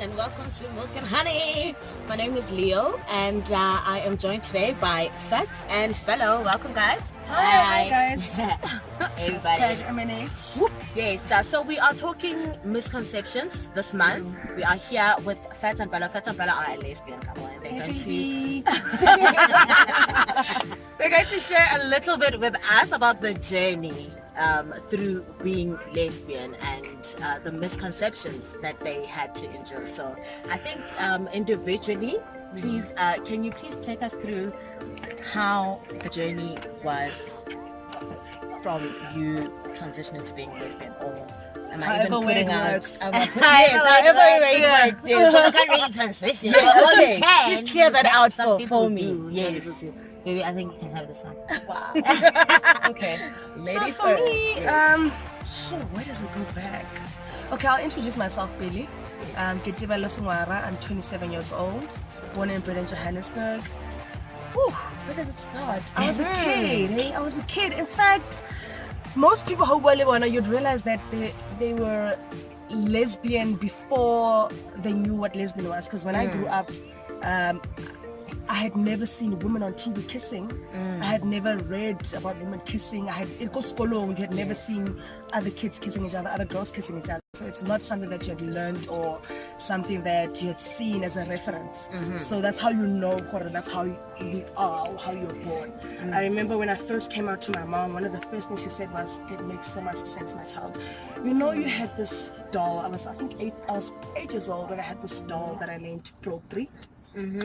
and welcome to Milk and Honey. My name is Leo and I am joined today by Fatz and Bello. Welcome, guys. Hi guys. Everybody. MNH. Yes, so we are talking misconceptions this month. We are here with Fatz and Bello. Fatz and Bello are a lesbian couple and they're going to share a little bit with us about the journey through being lesbian and the misconceptions that they had to endure. So I think individually, please, can you please take us through how the journey was from you transitioning to being lesbian, or am I even putting out? However it works. You can't really transition. Okay, please clear that out for me. Yes. Maybe I think you can have this one. Wow. Okay. So for me, where does it go back? Okay, I'll introduce myself, Billy. Ketiba Losungwara. I'm 27 years old, born and bred in Johannesburg. Whew, where does it start? I was a kid. Hey, I was a kid. In fact, most people who were living, you'd realize that they were lesbian before they knew what lesbian was. Because when I grew up, I had never seen women on TV kissing. I had never read about women kissing. It goes you had never seen other kids kissing each other, other girls kissing each other. So it's not something that you had learned or something that you had seen as a reference. So that's how you know, that's how you are, how you're born. I remember when I first came out to my mom, one of the first things she said was, "It makes so much sense, my child. You know, you had this doll." I was 8 years old when I had this doll that I named Propri. I don't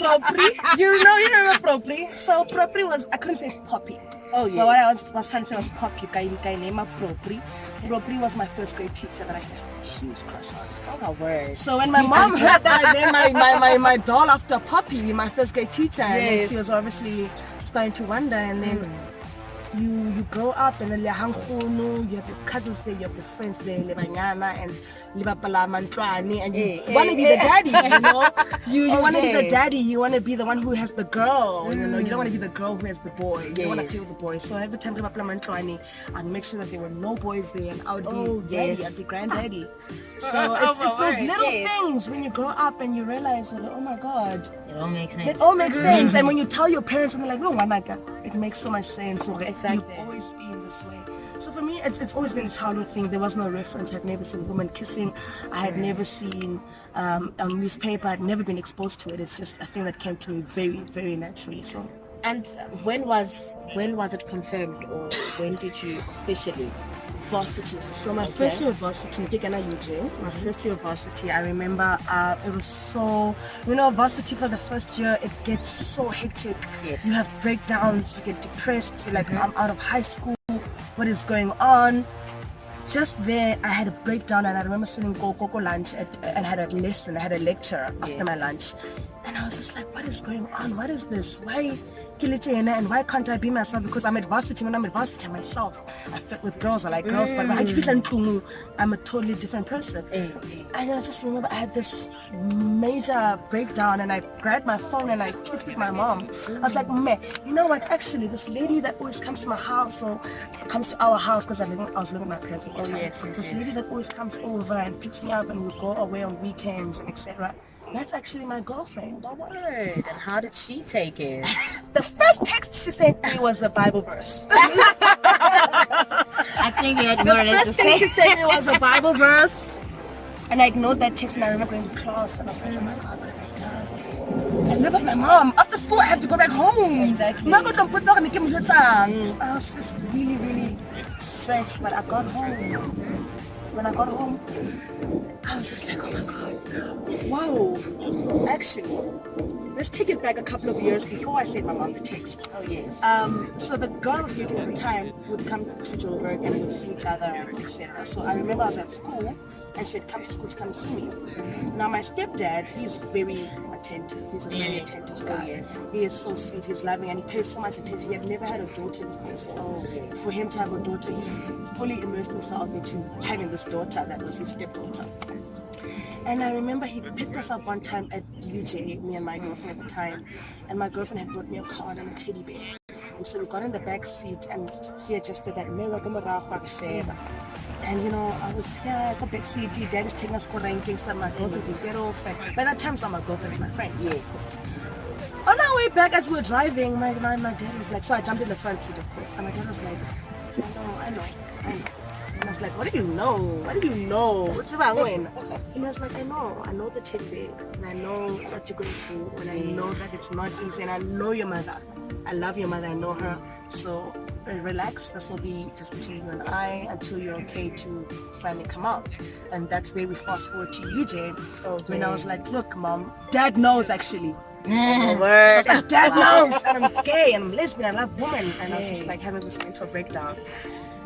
know, Propri. You remember Propri? So Propri was, I couldn't say Poppy. Oh yeah. But what I was trying to say was Poppy. I named her Propri. Propri was my first grade teacher that I had a huge crush on. Oh my word. So when my mom heard that I named my doll after Poppy, my first grade teacher, and then she was obviously starting to wonder, and then you grow up and then you have your cousins there, you have your friends there, and you want to be the daddy, you know. You want to be the daddy, you want to be the one who has the girl, you know. You don't want to be the girl who has the boy. You want to play with the boy. So every time I'd make sure that there were no boys there, and I would be daddy, I'd be granddaddy. So it's those little things when you grow up and you realize, oh my God, It all makes sense. it all makes sense. And when you tell your parents, and they're like, "No, Wanaka," it makes so much sense. Exactly. You've always been this way. So for me, it's always been a childhood thing. There was no reference. I'd never seen women kissing. I had never seen a newspaper. I'd never been exposed to it. It's just a thing that came to me very, very naturally. So. And when was it confirmed, or when did you officially? Varsity. So my first year of varsity, my first year of varsity, I remember it was so, varsity for the first year, it gets so hectic. Yes. You have breakdowns, you get depressed, you're like, I'm out of high school, what is going on? Just there, I had a breakdown, and I remember sitting Coco lunch and had a lesson, I had a lecture after my lunch. And I was just like, what is going on? What is this? Why? And why can't I be myself? Because I'm at varsity. When I'm at varsity, I'm myself. I fit with girls. I like girls, but when I feel like I'm a totally different person. And I just remember I had this major breakdown, and I grabbed my phone and I texted my mom. I was like, "Meh, you know what? Actually, this lady that always comes to my house or comes to our house, because I was living with my parents at the time. This lady that always comes over and picks me up, and we go away on weekends and etc. That's actually my girlfriend." Oh, word. And how did she take it? The first text she sent me was a Bible verse. I think we had more or The less first the thing she same. sent me was a Bible verse, and I ignored that text, and I remember going to class, and I was like, "Oh my God, what have I done?" I live with my mom. After school, I have to go back home. Exactly. I was just really, really stressed, but I got home. When I got home, I was just like, "Oh my God, whoa." Actually, let's take it back a couple of years before I sent my mom the text. Oh yes. So the girl I was dating at the time would come to Joburg and we'd see each other, etc. So I remember I was at school and she had come to school to come and see me. Now my stepdad, he's very attentive. He's a very attentive guy. Oh, yes. He is so sweet, he's loving, and he pays so much attention. He had never had a daughter before, so for him to have a daughter, he fully immersed himself into having this daughter that was his stepdaughter. And I remember he picked us up one time at UJ, me and my girlfriend at the time, and my girlfriend had brought me a card and a teddy bear. And so we got in the back seat, and he adjusted that mirror, And I was here at the big city. Dad is taking us for ranking. So my girlfriend can get off. And by that time, so my girlfriend's my friend. Yes. Of course. On our way back, as we were driving, my dad was like, so I jumped in the front seat, of course. And my dad was like, I know. And I was like, what do you know? What's about when? And I was like, I know the tidbit, and I know what you're going through, and I know that it's not easy, and I know your mother. I love your mother, I know her. So relax, this will be just between you and I until you're okay to finally come out. And that's where we fast forward to you, Jane. When I was like, look, Mom, Dad knows actually. And Dad knows, and I'm gay, and I'm lesbian, I love women. And I was just like having this mental breakdown.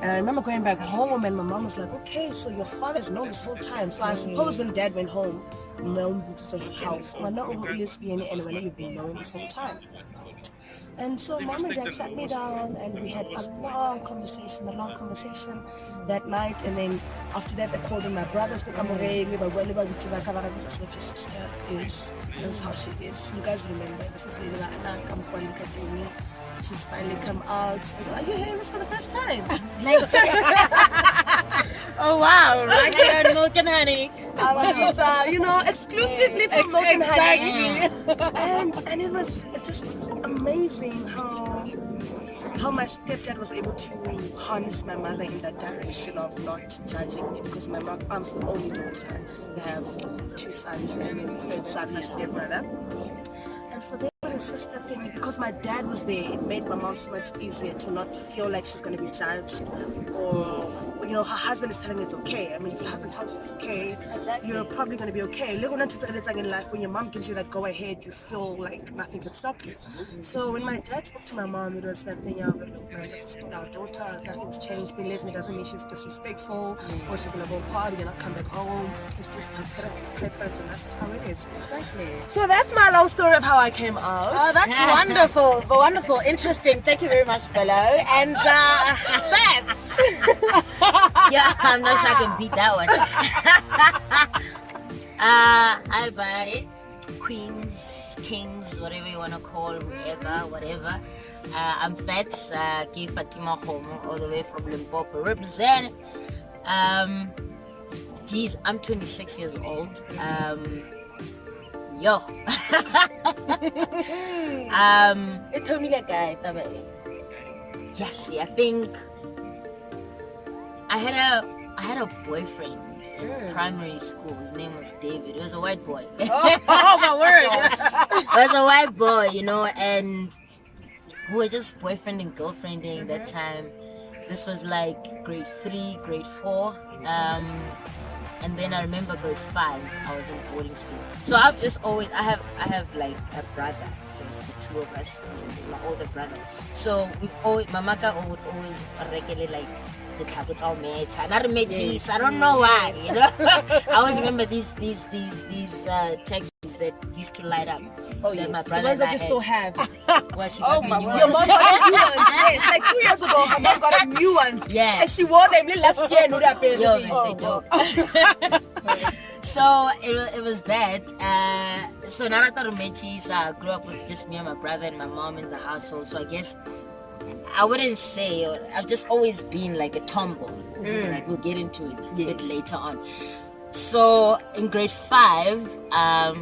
And I remember going back home, and my mom was like, okay, so your father's known this whole time. So I suppose when Dad went home, Mom was in the house. We're not lesbian, and we know you've been knowing this whole time. And so Mom and Dad sat me down, and we had a long conversation that night. And then after that, they called in my brothers to come over. This is what your sister is. This is how she is. You guys remember, this is she's finally come out. I was like, are you hearing this for the first time? Oh wow, right here on Milk and Honey. Exclusively from Milk and Honey. And it was just amazing how my stepdad was able to harness my mother in that direction of not judging me, because my mom's the only daughter. They have 2 sons and the third son, my stepbrother. And for them, it's just that thing, because my dad was there, it made my mom so much easier to not feel like she's going to be judged, or her husband is telling her it's okay. I mean, if your husband tells you it's okay, you're probably going to be okay. In life, when your mom gives you that go ahead, you feel like nothing can stop you. So when my dad spoke to my mom, it was that thing of, look, man, this is our daughter, nothing's changed. Being lesbian doesn't mean she's disrespectful or she's going to go party and not come back home. It's just her preference, and that's just how it is. Exactly. So that's my long story of how I came out. Oh, that's wonderful. Wonderful. Interesting. Thank you very much, Bello. And Fatz. Yeah, I'm not sure I can beat that one. Hi, bye. Queens, kings, whatever you want to call, whatever. I'm Fatz, K Fatima Homo, all the way from Limpopo. Represent. Geez, I'm 26 years old. Yo. It told me that guy. Yes, I think I had a boyfriend in primary school. His name was David. He was a white boy. Oh my word. He was a white boy, and we were just boyfriend and girlfriending that time. This was like grade 3, grade 4. And then I remember grade 5, I was in boarding school. So I have like a brother. So it's the 2 of us. So he's my older brother. So my mother would always regularly like the tablets all match. I don't know why, I always remember these turkeys that used to light up. Oh, that yes. my brother The ones that you still have. Well, she Oh got my me new word. Your ones. mom got new ones. Yes, like 2 years ago, her mom got new ones. Yeah. And she wore them last year. Yo, man, they dope. So it was that. So Narata Rumechis grew up with just me and my brother and my mom in the household. So I guess I wouldn't say, I've just always been like a tomboy. We'll get into it a bit later on. So in grade 5, I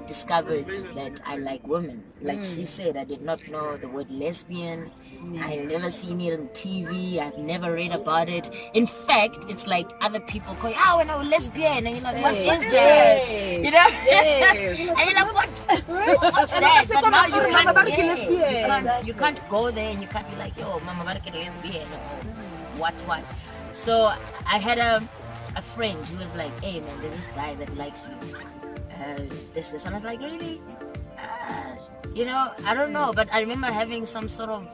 discovered that I like women. Like she said, I did not know the word lesbian. I've never seen it on TV. I've never read about it. In fact, it's like other people going, when I was lesbian, and you're like, what is that? And you're like, what's that? But now you can't go there and you can't be like, yo, mama barke lesbian, or what. So I had a friend who was like, hey man, there's this guy that likes you. This. And I was like, really? I don't know, but I remember having some sort of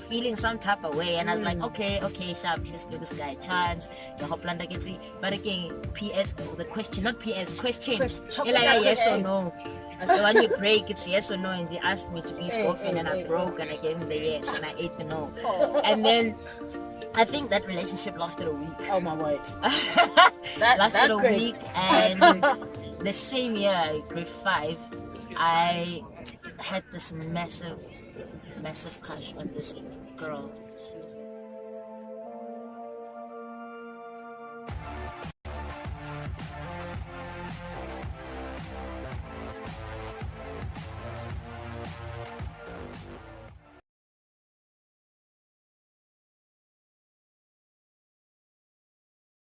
feeling some type of way, and I was like, okay, sharp, let's give this guy a chance. But again, PS, the question, not PS, question. You're like, yes or no. And so when you break, it's yes or no, and he asked me to be his girlfriend, and I broke, and I gave him the yes, and I ate the no. And then I think that relationship lasted a week. Oh my word. Lasted a week, and the same year, grade 5, I had this massive crush on this girl. She